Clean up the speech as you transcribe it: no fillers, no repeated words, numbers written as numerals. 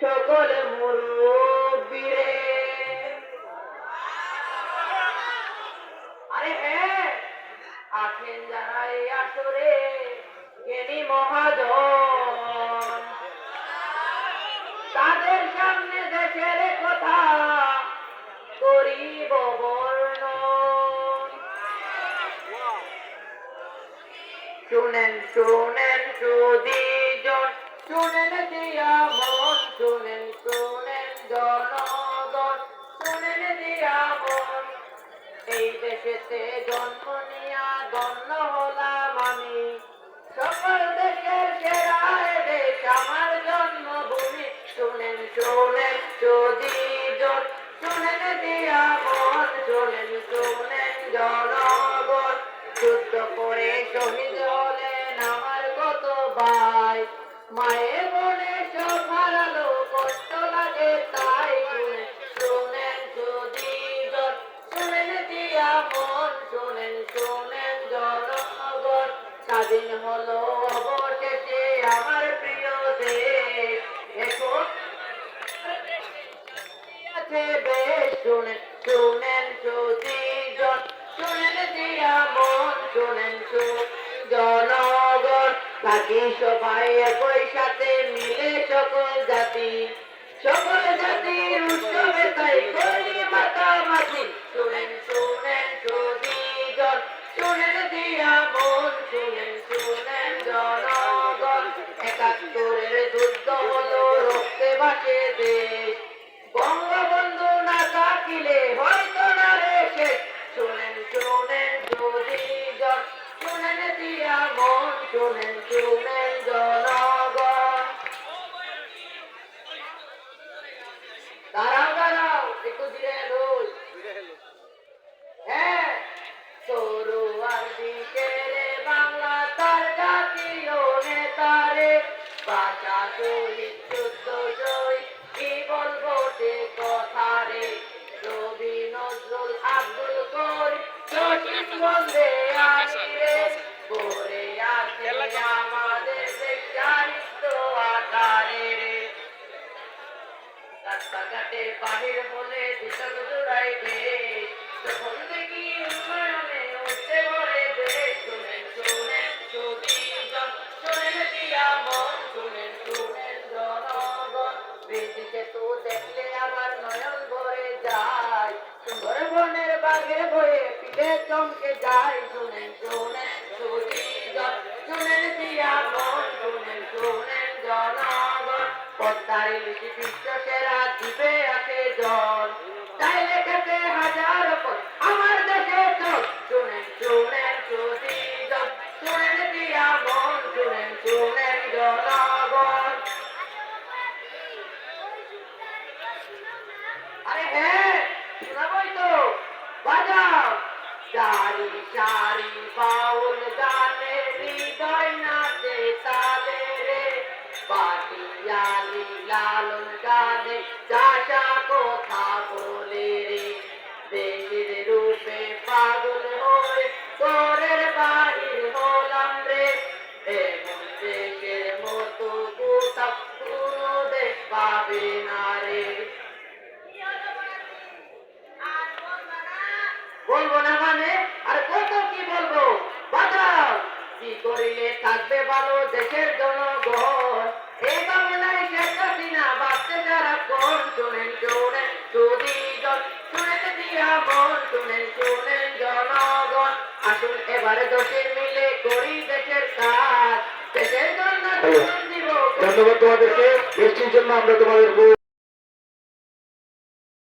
সকল মুরব্বীরে। আরে হ্যাঁ, আছেন যারা এই আসরে জ্ঞানী মহাজন, তাদের সামনে দেশের কথা করিব বর্ণন। শুনেন শুনেন সুদীজন, শুনেন দিয়া মন, শুনেন শুনেন জনগণ, শুনেন দিয়া মন। এই দেশেতে জন্ম নিয়া ধন্য হলাম আমি, সকল দেশের সেরা এ দেশ আমার জন্মভূমি। শুনেন শুনেন সুদীজন, শুনেন দিয়া মন, শুনেন শুনেন জনগণ। যুদ্ধ করে শহীদ হলেন আমার কত ভাই, মায়ে বলে সব হারালো কষ্ট লাগে তাই। শুনেন শুনেন সুদীজন, শুনেন দিয়া মন, শুনেন শুনেন জনগণ। স্বাধীন হলো অবশেষে আমার প্রিয় দেশ, এখন আছে বেশ। শুনেন শুনেন সুদীজন, শুনেন দিয়া মন, শুনেন শুনেন জনগণ। থাকি সবাই একই সাথে মিলে সকল জাতি, সকল জাতির উৎসবে তাই করি মাতামাতি। শুনেন শুনেন সুদীজন, শুনেন দিয়া মন, শুনেন শুনেন জনগণ। ৭১-এর যুদ্ধ হলো রক্তে ভাসে দেশ, বঙ্গবন্ধু না থাকিলে হয়তো না রে শেষ। শুনেন শুনেন সুদীজন, শুনেন দিয়া মন, শুনেন শুনেন জনগণ। দাঁড়াও দাঁড়াও, একটু ধীরে লই। হ্যাঁ, তরুয়ার দিকে রে বাংলা তার জাতীয় নেতারে, ভাষা শহীদ যুদ্ধ শহীদ কি বলবো সে কথা রে। রবি নজরুল আব্দুল করিম জসিম বন্দে আনি রে, পড়ে আছে আমাদের দেশ সাহিত্য আকারে রে। রাস্তাঘাটে বাহির হলে দিশা জোড়াই দেশ, যখন দেখি উন্নয়নে উঠতে ভরে দেশ। শুনেন শুনেন সুদীজন, শুনেন দিয়া মন, শুনেন শুনেন জনগণ। বেশি সেতু দেখলে আবার নয়ন ভরে যায়, সুন্দরবনের বাঘের ভয়ে পিঠে চমকে যায়। শুনেন শুনেন সুদীজন, শুনেন দিয়া মন, শুনেন শুনেন জনগণ। পদ্মার ইলিশে বিশ্ব সেরা দ্বীপে আছে জল, চাইলে খেতে হাজার পথ আমার দেশে চল। শুনেন শুনেন সুদীজন, শুনেন দিয়া মন, শুনেন শুনেন জনগণ। আরে হ্যাঁ, শোনাবই তো, বাজাও। সারি সারি বাউল গানে হৃদয় নাচে তালে রে, পাটিয়ালি লালন গানে চাষা কথা বলে রে। দেশের রূপে পাগল হয়ে পরের বাহির হলাম রে, এমন দেশের মতো কোথাও কোনো দেশ পাবে না রে। বলবো না মানে আর কত কি বলবো, বাজাও। কি করিলে থাকবে ভালো দেশের জনগণ, এই বাংলায় শেখ হাসিনা বাঁচতে যারা কোন। শুনেন শুনেন সুদীজন, শুনেন দিয়া মন, শুনেন শুনেন জনগণ। আসুন এবারে দোষে মিলে করি দেশের কাজ, দেশের জন্য জীবন দিব। ধন্যবাদ তোমাদেরকে, বৃষ্টির জন্য আমরা তোমাদের